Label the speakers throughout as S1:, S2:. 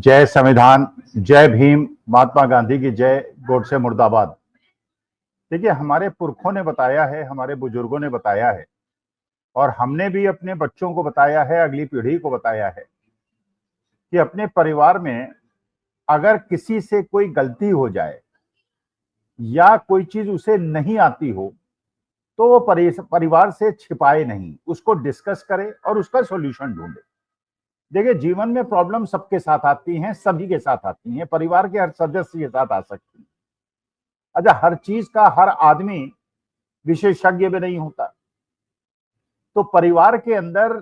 S1: जय संविधान, जय भीम, महात्मा गांधी की जय, गोडसे मुर्दाबाद। देखिए, हमारे पुरखों ने बताया है, हमारे बुजुर्गों ने बताया है और हमने भी अपने बच्चों को बताया है, अगली पीढ़ी को बताया है कि अपने परिवार में अगर किसी से कोई गलती हो जाए या कोई चीज उसे नहीं आती हो तो वो परिवार से छिपाए नहीं, उसको डिस्कस करे और उसका सॉल्यूशन ढूंढे। देखिए, जीवन में प्रॉब्लम सबके साथ आती हैं, सभी के साथ आती हैं, परिवार के हर सदस्य के साथ आ सकती हैं। अच्छा, हर चीज का हर आदमी विशेषज्ञ भी नहीं होता। तो परिवार के अंदर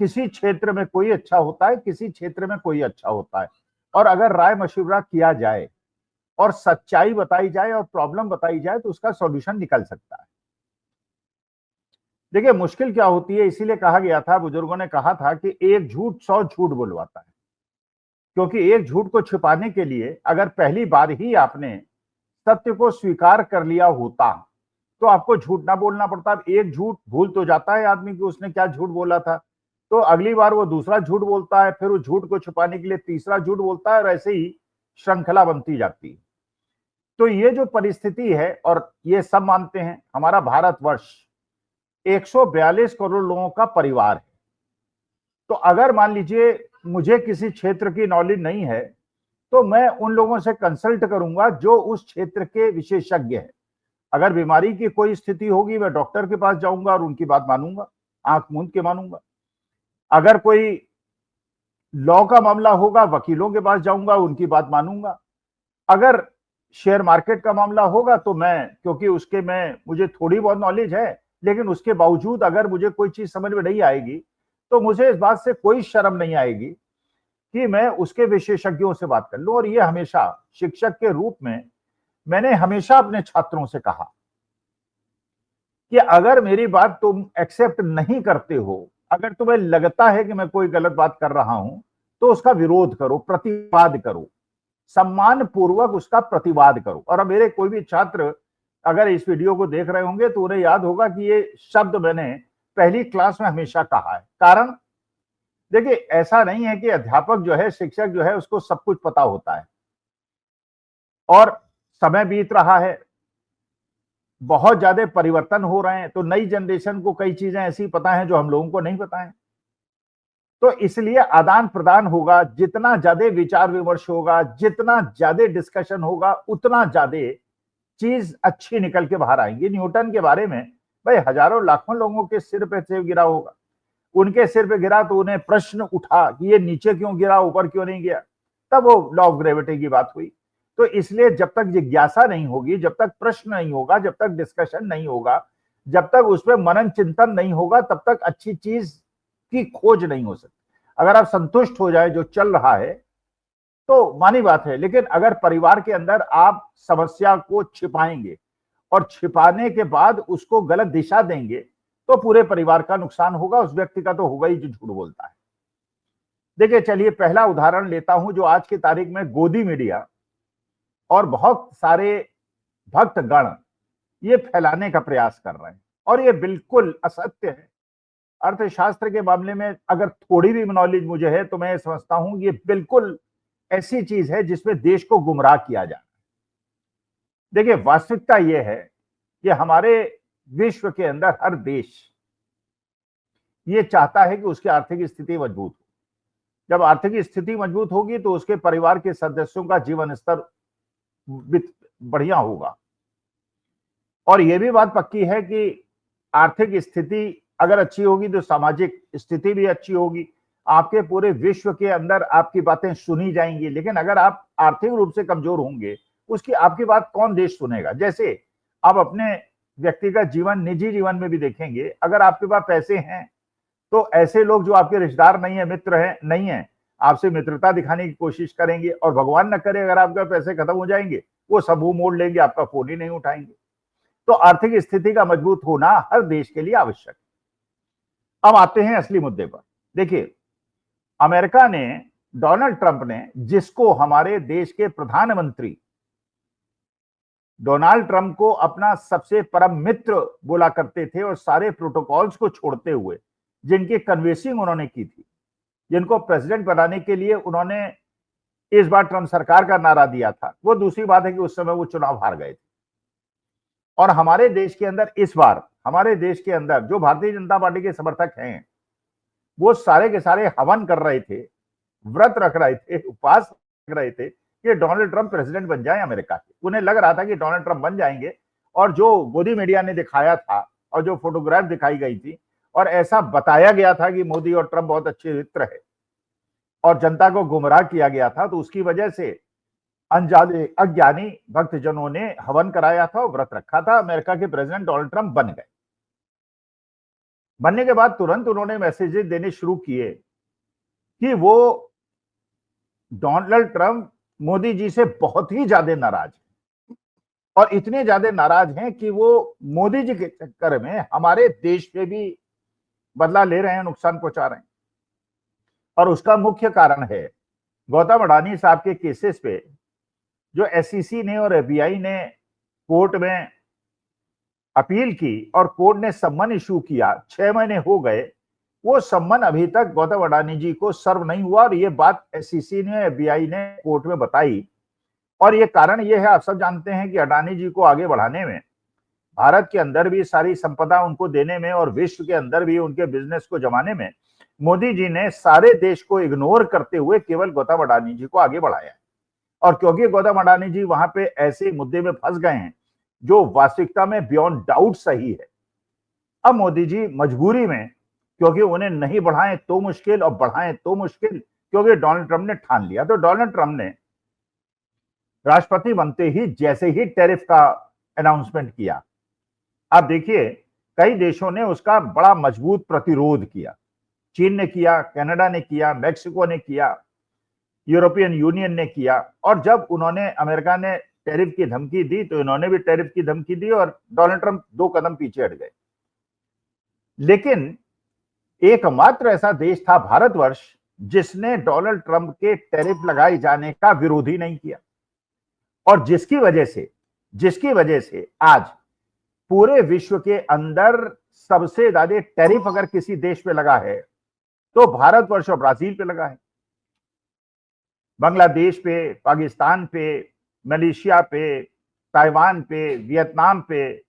S1: किसी क्षेत्र में कोई अच्छा होता है, किसी क्षेत्र में कोई अच्छा होता है, और अगर राय मशविरा किया जाए और सच्चाई बताई जाए और प्रॉब्लम बताई जाए तो उसका सॉल्यूशन निकल सकता है। देखिए, मुश्किल क्या होती है, इसीलिए कहा गया था, बुजुर्गों ने कहा था कि एक झूठ 100 झूठ बुलवाता है। क्योंकि एक झूठ को छिपाने के लिए अगर पहली बार ही आपने सत्य को स्वीकार कर लिया होता तो आपको झूठ ना बोलना पड़ता। एक झूठ भूल तो जाता है आदमी कि उसने क्या झूठ बोला था, तो अगली बार वो दूसरा झूठ बोलता है, फिर उस झूठ को छुपाने के लिए तीसरा झूठ बोलता है और ऐसे ही श्रृंखला बनती जाती है। तो ये जो परिस्थिति है, और ये सब मानते हैं, हमारा भारतवर्ष 142 करोड़ लोगों का परिवार है। तो अगर मान लीजिए मुझे किसी क्षेत्र की नॉलेज नहीं है तो मैं उन लोगों से कंसल्ट करूंगा जो उस क्षेत्र के विशेषज्ञ हैं। अगर बीमारी की कोई स्थिति होगी मैं डॉक्टर के पास जाऊंगा और उनकी बात मानूंगा, आंख मूंद के मानूंगा। अगर कोई लॉ का मामला होगा वकीलों के पास जाऊंगा, उनकी बात मानूंगा। अगर शेयर मार्केट का मामला होगा तो मैं, क्योंकि उसके मुझे थोड़ी बहुत नॉलेज है, लेकिन उसके बावजूद अगर मुझे कोई चीज समझ में नहीं आएगी तो मुझे इस बात से कोई शर्म नहीं आएगी कि मैं उसके विशेषज्ञों से बात कर लूं। और ये हमेशा शिक्षक के रूप में मैंने हमेशा अपने छात्रों से कहा कि अगर मेरी बात तुम एक्सेप्ट नहीं करते हो, अगर तुम्हें लगता है कि मैं कोई गलत बात कर रहा हूं, तो उसका विरोध करो, प्रतिवाद करो, सम्मान पूर्वक उसका प्रतिवाद करो। और अब मेरे कोई भी छात्र अगर इस वीडियो को देख रहे होंगे तो उन्हें याद होगा कि ये शब्द मैंने पहली क्लास में हमेशा कहा है। कारण देखिए, ऐसा नहीं है कि अध्यापक जो है, शिक्षक जो है, उसको सब कुछ पता होता है। और समय बीत रहा है, बहुत ज्यादा परिवर्तन हो रहे हैं, तो नई जनरेशन को कई चीजें ऐसी पता है जो हम लोगों को नहीं पता है। तो इसलिए आदान प्रदान होगा, जितना ज्यादा विचार विमर्श होगा, जितना ज्यादा डिस्कशन होगा, उतना ज्यादा चीज अच्छी निकल के बाहर आएंगी। न्यूटन के बारे में भाई हजारों लाखों लोगों के सिर पे सेब गिरा होगा, उनके सिर पे गिरा तो उन्हें प्रश्न उठा कि ये नीचे क्यों गिरा, ऊपर क्यों नहीं गया, तब वो लॉ ऑफ ग्रेविटी की बात हुई। तो इसलिए जब तक जिज्ञासा नहीं होगी, जब तक प्रश्न नहीं होगा, जब तक डिस्कशन नहीं होगा, जब तक उस पर मनन चिंतन नहीं होगा, तब तक अच्छी चीज की खोज नहीं हो सकती। अगर आप संतुष्ट हो जाए जो चल रहा है तो मानी बात है, लेकिन अगर परिवार के अंदर आप समस्या को छिपाएंगे और छिपाने के बाद उसको गलत दिशा देंगे तो पूरे परिवार का नुकसान होगा, उस व्यक्ति का तो होगा ही जो झूठ बोलता है। देखिए, चलिए पहला उदाहरण लेता हूं जो आज की तारीख में गोदी मीडिया और बहुत सारे भक्तगण ये फैलाने का प्रयास कर रहे हैं, और ये बिल्कुल असत्य है। अर्थशास्त्र के मामले में अगर थोड़ी भी नॉलेज मुझे है तो मैं समझता हूं ये बिल्कुल ऐसी चीज है जिसमें देश को गुमराह किया जा रहा है। देखिए, वास्तविकता यह है कि हमारे विश्व के अंदर हर देश ये चाहता है कि उसकी आर्थिक स्थिति मजबूत हो। जब आर्थिक स्थिति मजबूत होगी तो उसके परिवार के सदस्यों का जीवन स्तर बढ़िया होगा। और यह भी बात पक्की है कि आर्थिक स्थिति अगर अच्छी होगी तो सामाजिक स्थिति भी अच्छी होगी, आपके पूरे विश्व के अंदर आपकी बातें सुनी जाएंगी। लेकिन अगर आप आर्थिक रूप से कमजोर होंगे, उसकी आपकी बात कौन देश सुनेगा। जैसे आप अपने व्यक्तिगत जीवन, निजी जीवन में भी देखेंगे, अगर आपके पास पैसे हैं तो ऐसे लोग जो आपके रिश्तेदार नहीं है, मित्र हैं नहीं है, आपसे मित्रता दिखाने की कोशिश करेंगे, और भगवान न करे अगर आपके पैसे खत्म हो जाएंगे, वो सब मुंह मोड़ लेंगे, आपका फोन ही नहीं उठाएंगे। तो आर्थिक स्थिति का मजबूत होना हर देश के लिए आवश्यक है। अब आते हैं असली मुद्दे पर। देखिए, अमेरिका ने, डोनाल्ड ट्रंप ने, जिसको हमारे देश के प्रधानमंत्री डोनाल्ड ट्रंप को अपना सबसे परम मित्र बोला करते थे, और सारे प्रोटोकॉल्स को छोड़ते हुए जिनकी कन्वेंसिंग उन्होंने की थी, जिनको प्रेसिडेंट बनाने के लिए उन्होंने इस बार ट्रंप सरकार का नारा दिया था। वो दूसरी बात है कि उस समय वो चुनाव हार गए थे। और हमारे देश के अंदर इस बार, हमारे देश के अंदर जो भारतीय जनता पार्टी के समर्थक हैं, वो सारे के सारे हवन कर रहे थे, व्रत रख रहे थे, उपवास रख रहे थे कि डोनाल्ड ट्रंप प्रेसिडेंट बन जाए अमेरिका के। उन्हें लग रहा था कि डोनाल्ड ट्रंप बन जाएंगे। और जो मोदी मीडिया ने दिखाया था और जो फोटोग्राफ दिखाई गई थी और ऐसा बताया गया था कि मोदी और ट्रंप बहुत अच्छे मित्र है और जनता को गुमराह किया गया था, तो उसकी वजह से अनजाने अज्ञानी भक्तजनों ने हवन कराया था और व्रत रखा था। अमेरिका के प्रेसिडेंट डोनाल्ड ट्रंप बन गए। बनने के बाद तुरंत उन्होंने मैसेजेस देने शुरू किए कि वो डोनाल्ड ट्रंप मोदी जी से बहुत ही ज्यादा नाराज है और इतने ज्यादा नाराज हैं कि वो मोदी जी के चक्कर में हमारे देश पे भी बदला ले रहे हैं, नुकसान पहुंचा रहे हैं। और उसका मुख्य कारण है गौतम अडानी साहब के केसेस पे जो एसईसी ने और एफबीआई ने कोर्ट में अपील की और कोर्ट ने सम्मन इशू किया। 6 महीने हो गए, वो सम्मन अभी तक गौतम अडानी जी को सर्व नहीं हुआ। और ये बात एसईसी ने, एफबीआई ने कोर्ट में बताई। और ये कारण ये है, आप सब जानते हैं कि अडानी जी को आगे बढ़ाने में, भारत के अंदर भी सारी संपदा उनको देने में और विश्व के अंदर भी उनके बिजनेस को जमाने में मोदी जी ने सारे देश को इग्नोर करते हुए केवल गौतम अडानी जी को आगे बढ़ाया है। और क्योंकि गौतम अडानी जी वहां पे ऐसे मुद्दे में फंस गए हैं जो वास्तविकता में बियॉन्ड डाउट सही है, अब मोदी जी मजबूरी में, क्योंकि उन्हें नहीं बढ़ाएं तो मुश्किल और बढ़ाएं तो मुश्किल, क्योंकि डोनाल्ड ट्रंप ने ठान लिया। तो डोनाल्ड ट्रंप ने राष्ट्रपति बनते ही जैसे ही टैरिफ का अनाउंसमेंट किया, आप देखिए कई देशों ने उसका बड़ा मजबूत प्रतिरोध किया। चीन ने किया, कनाडा ने किया, मैक्सिको ने किया, यूरोपियन यूनियन ने किया। और जब उन्होंने, अमेरिका ने टैरिफ की धमकी दी तो इन्होंने भी टैरिफ की धमकी दी और डोनाल्ड ट्रंप 2 कदम पीछे हट गए। लेकिन एकमात्र ऐसा देश था भारतवर्ष जिसने डोनाल्ड ट्रंप के टैरिफ लगाए जाने का विरोध ही नहीं किया। और जिसकी वजह से आज पूरे विश्व के अंदर सबसे ज्यादा टैरिफ अगर किसी देश पे लगा है तो भारतवर्ष और ब्राजील पे लगा है। बांग्लादेश पे, पाकिस्तान पे, मलेशिया पे, ताइवान पे, वियतनाम पे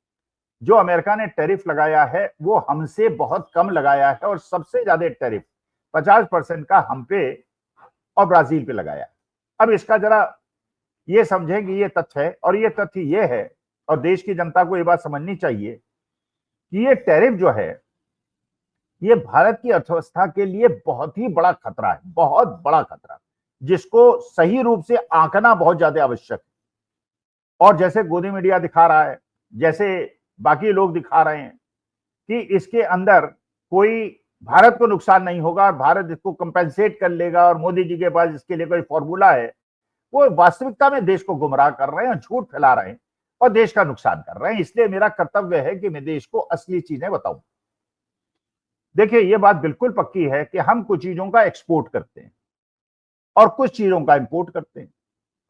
S1: जो अमेरिका ने टैरिफ लगाया है वो हमसे बहुत कम लगाया है। और सबसे ज्यादा टैरिफ 50% का हम पे और ब्राजील पे लगाया है। अब इसका जरा ये समझें कि ये तथ्य है, और ये तथ्य ये है, और देश की जनता को ये बात समझनी चाहिए कि ये टैरिफ जो है ये भारत की अर्थव्यवस्था के लिए बहुत ही बड़ा खतरा है, बहुत बड़ा खतरा, जिसको सही रूप से आंकना बहुत ज्यादा आवश्यक है। और जैसे गोदी मीडिया दिखा रहा है, जैसे बाकी लोग दिखा रहे हैं कि इसके अंदर कोई भारत को नुकसान नहीं होगा और भारत इसको कंपेंसेट कर लेगा और मोदी जी के पास इसके लिए कोई फॉर्मूला है, वो वास्तविकता में देश को गुमराह कर रहे हैं, झूठ फैला रहे हैं और देश का नुकसान कर रहे हैं। इसलिए मेरा कर्तव्य है कि मैं देश को असली चीजें बताऊं। देखिए, ये बात बिल्कुल पक्की है कि हम कुछ चीजों का एक्सपोर्ट करते हैं और कुछ चीजों का इंपोर्ट करते हैं।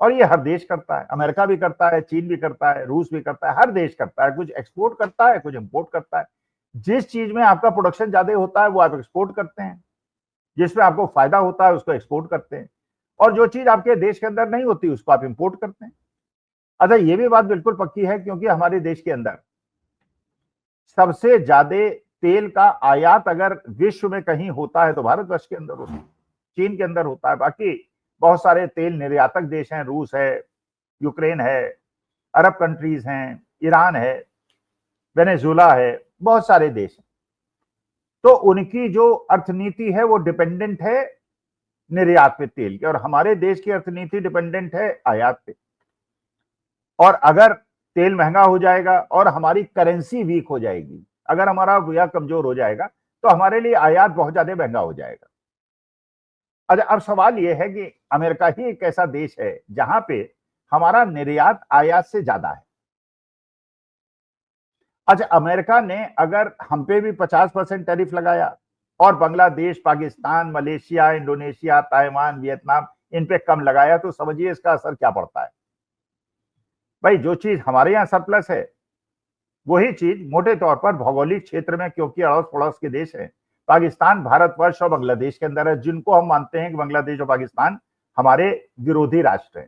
S1: और ये हर देश करता है, अमेरिका भी करता है, चीन भी करता है, रूस भी करता है, हर देश करता है। कुछ एक्सपोर्ट करता है, कुछ इंपोर्ट करता है। जिस चीज में आपका प्रोडक्शन ज्यादा होता है वो आप एक्सपोर्ट करते हैं, जिसमें आपको फायदा होता है उसको एक्सपोर्ट करते हैं, और जो चीज आपके देश के अंदर नहीं होती उसको आप इंपोर्ट करते हैं। अच्छा, ये भी बात बिल्कुल पक्की है क्योंकि हमारे देश के अंदर सबसे ज्यादा तेल का आयात अगर विश्व में कहीं होता है तो भारतवर्ष के अंदर होता है, चीन के अंदर होता है। बाकी बहुत सारे तेल निर्यातक देश हैं, रूस है, यूक्रेन है, अरब कंट्रीज हैं, ईरान है, वेनेजुला है, बहुत सारे देश हैं। तो उनकी जो अर्थनीति है वो डिपेंडेंट है निर्यात पे तेल के, और हमारे देश की अर्थनीति डिपेंडेंट है आयात पे। और अगर तेल महंगा हो जाएगा और हमारी करेंसी वीक हो जाएगी, अगर हमारा रुपया कमजोर हो जाएगा तो हमारे लिए आयात बहुत ज्यादा महंगा हो जाएगा। अच्छा, अब सवाल यह है कि अमेरिका ही एक ऐसा देश है जहां पे हमारा निर्यात आयात से ज्यादा है। अच्छा, अमेरिका ने अगर हम पे भी 50% टैरिफ लगाया और Bangladesh, Pakistan, Malaysia, Indonesia, Taiwan, Vietnam इन पे कम लगाया तो समझिए इसका असर क्या पड़ता है। भाई, जो चीज हमारे यहाँ सरप्लस है वही चीज मोटे तौर पर भौगोलिक क्षेत्र में, क्योंकि अड़ोस पड़ोस के देश हैं, पाकिस्तान, भारतवर्ष और बांग्लादेश के अंदर है, जिनको हम मानते हैं कि बांग्लादेश और पाकिस्तान हमारे विरोधी राष्ट्र हैं।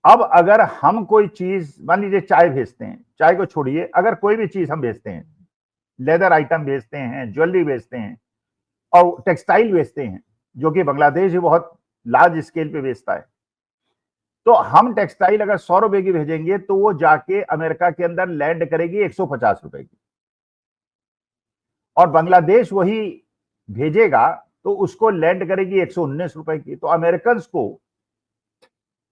S1: अब अगर हम कोई चीज, मान लीजिए चाय भेजते हैं, चाय को छोड़िए, अगर कोई भी चीज हम भेजते हैं, लेदर आइटम भेजते हैं, ज्वेलरी भेजते हैं और टेक्सटाइल बेचते हैं, जो कि बांग्लादेश भी बहुत लार्ज स्केल पे बेचता है, तो हम टेक्सटाइल अगर 100 रुपए की भेजेंगे तो वो जाके अमेरिका के अंदर लैंड करेगी 150 रुपए की, और बांग्लादेश वही भेजेगा तो उसको लैंड करेगी 119 रुपए की। तो अमेरिकन को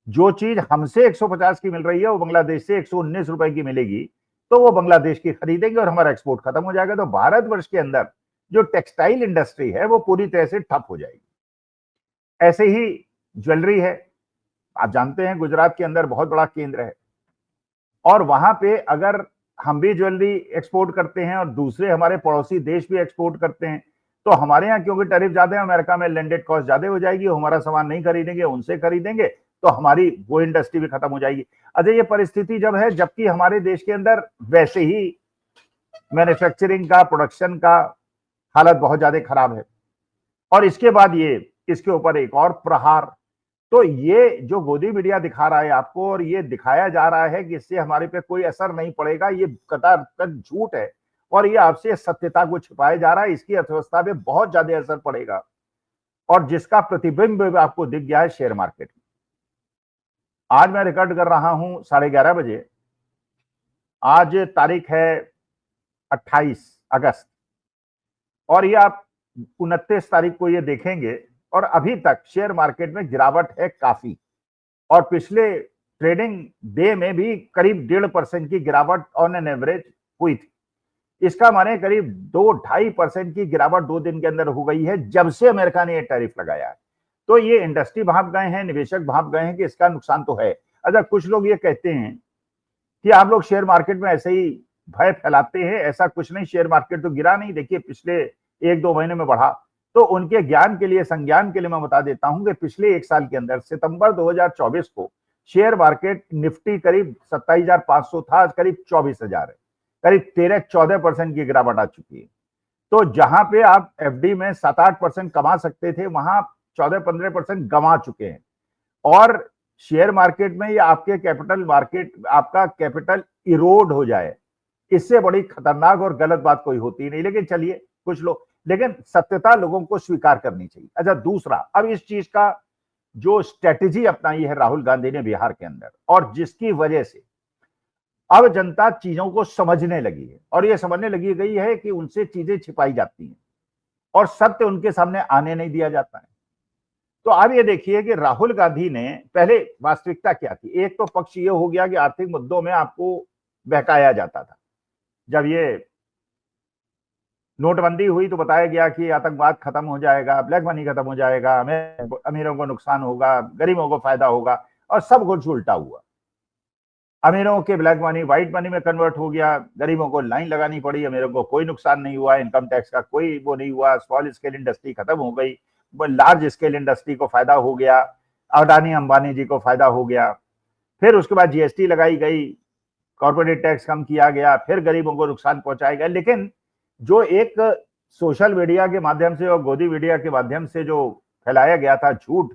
S1: जो चीज हमसे 150 की मिल रही है वो बांग्लादेश से 119 रुपए की मिलेगी, तो वो बांग्लादेश की खरीदेंगे और हमारा एक्सपोर्ट खत्म हो जाएगा। तो भारतवर्ष के अंदर जो टेक्सटाइल इंडस्ट्री है वो पूरी तरह से ठप हो जाएगी। ऐसे ही ज्वेलरी है, आप जानते हैं गुजरात के अंदर बहुत बड़ा केंद्र है, और वहां पे अगर हम भी ज्वेलरी एक्सपोर्ट करते हैं और दूसरे हमारे पड़ोसी देश भी एक्सपोर्ट करते हैं, तो हमारे यहाँ क्योंकि टैरिफ ज्यादा है, अमेरिका में लैंडेड कॉस्ट ज्यादा हो जाएगी, हमारा सामान नहीं खरीदेंगे, उनसे खरीदेंगे, तो हमारी वो इंडस्ट्री भी खत्म हो जाएगी। अजय, ये परिस्थिति जब है जबकि हमारे देश के अंदर वैसे ही मैन्युफैक्चरिंग का, प्रोडक्शन का हालत बहुत ज्यादा खराब है, और इसके बाद ये इसके ऊपर एक और प्रहार। तो ये जो गोदी मीडिया दिखा रहा है आपको, और ये दिखाया जा रहा है कि इससे हमारे पे कोई असर नहीं पड़ेगा, ये कतई झूठ है, और ये आपसे सत्यता को छिपाया जा रहा है। इसकी अर्थव्यवस्था पे बहुत ज्यादा असर पड़ेगा, और जिसका प्रतिबिंब आपको दिख गया है शेयर मार्केट में। आज मैं रिकॉर्ड कर रहा हूं 11:30 बजे, आज तारीख है 28 अगस्त, और ये आप 29 तारीख को ये देखेंगे, और अभी तक शेयर मार्केट में गिरावट है काफी, और पिछले ट्रेडिंग डे में भी करीब 1.5% की गिरावट ऑन एन एवरेज हुई थी। इसका माने करीब 2-2.5% की गिरावट 2 दिन के अंदर हो गई है जब से अमेरिका ने ये टैरिफ लगाया है। तो ये इंडस्ट्री भाप गए हैं, निवेशक भाप गए हैं कि इसका नुकसान तो है। अच्छा, कुछ लोग ये कहते हैं कि आप लोग शेयर मार्केट में ऐसे ही भय फैलाते हैं, ऐसा कुछ नहीं, शेयर मार्केट तो गिरा नहीं, देखिए पिछले 1-2 महीने में बढ़ा। तो उनके ज्ञान के लिए, संज्ञान के लिए मैं बता देता हूं कि पिछले 1 साल के अंदर सितंबर 2024 को शेयर मार्केट निफ्टी करीब 27,500 था, आज करीब 24,000 है, करीब 13-14% की गिरावट आ चुकी है। तो जहां पे आप एफडी में 7-8% कमा सकते थे, वहां 14-15% गंवा चुके हैं। और शेयर मार्केट में या आपके कैपिटल मार्केट, आपका कैपिटल इरोड हो जाए, इससे बड़ी खतरनाक और गलत बात कोई होती नहीं। लेकिन चलिए, कुछ लोग, लेकिन सत्यता लोगों को स्वीकार करनी चाहिए। अच्छा, दूसरा, अब इस चीज का जो स्ट्रेटेजी अपनाई है राहुल गांधी ने बिहार के अंदर, और जिसकी वजह से अब जनता चीजों को समझने लगी है, और ये समझने लगी गई है कि उनसे चीजें छिपाई जाती हैं और सत्य उनके सामने आने नहीं दिया जाता है। तो अब ये देखिए कि राहुल गांधी ने, पहले वास्तविकता क्या थी, एक तो पक्ष ये हो गया कि आर्थिक मुद्दों में आपको बहकाया जाता था। जब ये नोटबंदी हुई तो बताया गया कि आतंकवाद खत्म हो जाएगा, ब्लैक मनी खत्म हो जाएगा, अमीरों को नुकसान होगा, गरीबों को फायदा होगा, और सब कुछ उल्टा हुआ। अमीरों के ब्लैक मनी व्हाइट मनी में कन्वर्ट हो गया, गरीबों को लाइन लगानी पड़ी, अमीरों को कोई नुकसान नहीं हुआ, इनकम टैक्स का कोई वो नहीं हुआ, स्मॉल स्केल इंडस्ट्री खत्म हो गई, लार्ज स्केल इंडस्ट्री को फायदा हो गया, अडानी अंबानी जी को फायदा हो गया। फिर उसके बाद जीएसटी लगाई गई, कॉर्पोरेट टैक्स कम किया गया, फिर गरीबों को नुकसान पहुंचाया गया। लेकिन जो एक सोशल मीडिया के माध्यम से और गोदी मीडिया के माध्यम से जो फैलाया गया था झूठ,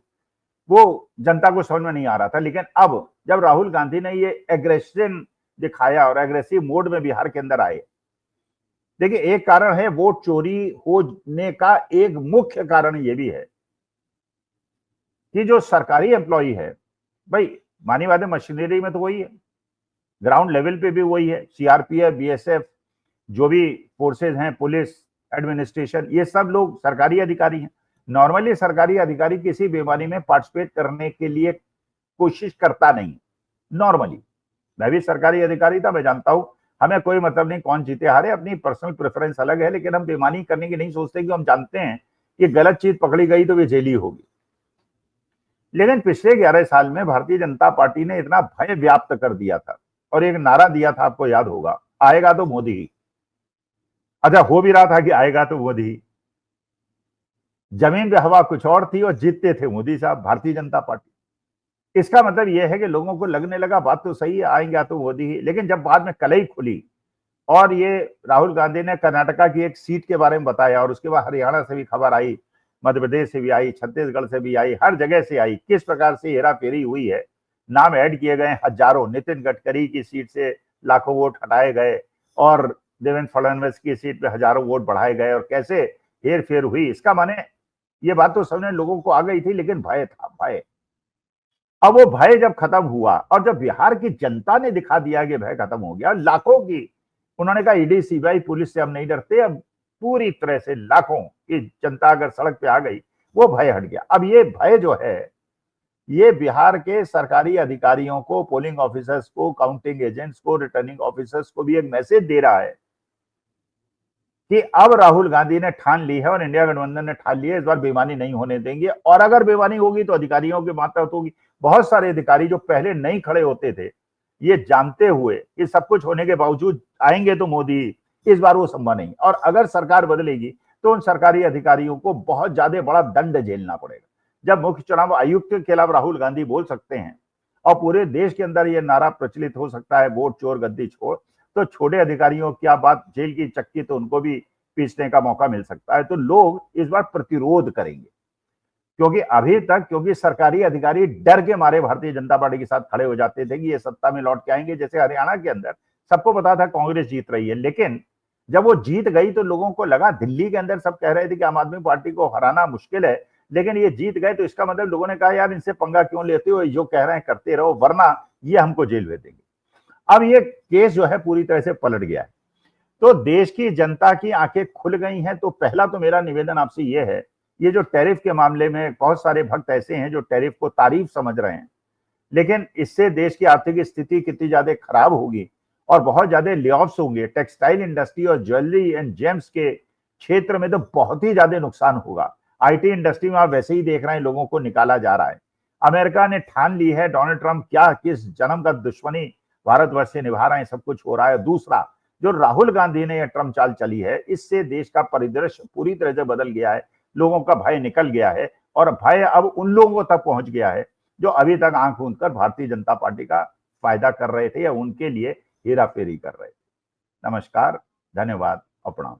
S1: वो जनता को समझ में नहीं आ रहा था। लेकिन अब जब राहुल गांधी ने ये एग्रेशन दिखाया और एग्रेसिव मोड में बिहार के अंदर आए, देखिए एक कारण है वोट चोरी होने का, एक मुख्य कारण ये भी है कि जो सरकारी एम्प्लॉई है, भाई मानी बात है, मशीनरी में तो वही है, ग्राउंड लेवल पे भी वही है, सीआरपीएफ, बीएसएफ, जो भी फोर्सेज हैं, पुलिस, एडमिनिस्ट्रेशन, ये सब लोग सरकारी अधिकारी हैं। नॉर्मली सरकारी अधिकारी किसी बेईमानी में पार्टिसिपेट करने के लिए कोशिश करता नहीं। नॉर्मली मैं भी सरकारी अधिकारी था, मैं जानता हूं, हमें कोई मतलब नहीं कौन जीते हारे, अपनी पर्सनल प्रेफरेंस अलग है, लेकिन हम बेईमानी करने की नहीं सोचते, कि हम जानते हैं कि गलत चीज पकड़ी गई तो वे जेली होगी। लेकिन पिछले 11 साल में भारतीय जनता पार्टी ने इतना भय व्याप्त कर दिया था, और एक नारा दिया था, आपको याद होगा, आएगा तो मोदी ही। अच्छा, हो भी रहा था कि आएगा तो मोदी ही, जमीन पे हवा कुछ और थी, और जीतते थे मोदी साहब, भारतीय जनता पार्टी। इसका मतलब यह है कि लोगों को लगने लगा बात तो सही है, आएंगे तो मोदी ही। लेकिन जब बाद में कलई खुली और ये राहुल गांधी ने कर्नाटका की एक सीट के बारे में बताया, और उसके बाद हरियाणा से भी खबर आई, मध्य प्रदेश से भी आई, छत्तीसगढ़ से भी आई, हर जगह से आई। किस प्रकार से हेरा फेरी हुई है, नाम ऐड किए गए हजारों, नितिन गडकरी की सीट से लाखों वोट हटाए गए और देवेंद्र फडणवीस की सीट पे हजारों वोट बढ़ाए गए, और कैसे हेर फेर हुई। इसका माने ये बात तो सबने लोगों को आ गई थी, लेकिन भय था, भय। अब वो भय जब खत्म हुआ और जब बिहार की जनता ने दिखा दिया कि भय खत्म हो गया, लाखों की, उन्होंने कहा ईडी सीबीआई पुलिस से हम नहीं डरते, अब पूरी तरह से लाखों की जनता अगर सड़क पे आ गई, वो भय हट गया। अब ये भय जो है, ये बिहार के सरकारी अधिकारियों को, पोलिंग ऑफिसर्स को, काउंटिंग एजेंट्स को, रिटर्निंग ऑफिसर्स को भी एक मैसेज दे रहा है कि अब राहुल गांधी ने ठान ली है और इंडिया गठबंधन ने ठान ली है, इस बार बेईमानी नहीं होने देंगे, और अगर बेईमानी होगी तो अधिकारियों की मातहत होगी। बहुत सारे अधिकारी जो पहले नहीं खड़े होते थे, ये जानते हुए कि सब कुछ होने के बावजूद आएंगे तो मोदी, इस बार वो संभव नहीं। और अगर सरकार बदलेगी तो उन सरकारी अधिकारियों को बहुत ज्यादा बड़ा दंड झेलना पड़ेगा। जब मुख्य चुनाव आयुक्त के खिलाफ राहुल गांधी बोल सकते हैं और पूरे देश के अंदर ये नारा प्रचलित हो सकता है, वोट चोर गद्दी छोड़, तो छोटे अधिकारियों की आप बात, जेल की चक्की तो उनको भी पीसने का मौका मिल सकता है। तो लोग इस बार प्रतिरोध करेंगे, क्योंकि अभी तक, क्योंकि सरकारी अधिकारी डर के मारे भारतीय जनता पार्टी के साथ खड़े हो जाते थे कि ये सत्ता में लौट के आएंगे। जैसे हरियाणा के अंदर सबको पता था कांग्रेस जीत रही है, लेकिन जब वो जीत गई तो लोगों को लगा, दिल्ली के अंदर सब कह रहे थे कि आम आदमी पार्टी को हराना मुश्किल है, लेकिन ये जीत गए तो इसका मतलब लोगों ने कहा यार इनसे पंगा क्यों लेते हो, जो कह रहे हैं करते रहो, वरना ये हमको जेल भेज देंगे। अब ये केस जो है पूरी तरह से पलट गया है, तो देश की जनता की आंखें खुल गई हैं। तो पहला तो मेरा निवेदन आपसे ये है, ये जो टैरिफ के मामले में बहुत सारे भक्त ऐसे हैं जो टैरिफ को तारीफ समझ रहे हैं, लेकिन इससे देश की आर्थिक स्थिति कितनी ज्यादा खराब होगी और बहुत ज्यादा लेऑफ्स होंगे। टेक्सटाइल इंडस्ट्री और ज्वेलरी एंड जेम्स के क्षेत्र में तो बहुत ही ज्यादा नुकसान होगा। आईटी इंडस्ट्री में आप वैसे ही देख रहे हैं, लोगों को निकाला जा रहा है। अमेरिका ने ठान ली है, डोनाल्ड ट्रंप क्या किस जन्म का दुश्मनी भारतवर्ष से निभा रहे हैं, सब कुछ हो रहा है। दूसरा, जो राहुल गांधी ने यह ट्रम्प चाल चली है, इससे देश का परिदृश्य पूरी तरह से बदल गया है। लोगों का भय निकल गया है, और भय अब उन लोगों तक पहुंच गया है जो अभी तक आंख मूंद कर भारतीय जनता पार्टी का फायदा कर रहे थे या उनके लिए हेरा फेरी कर रहे थे। नमस्कार, धन्यवाद और प्रणाम।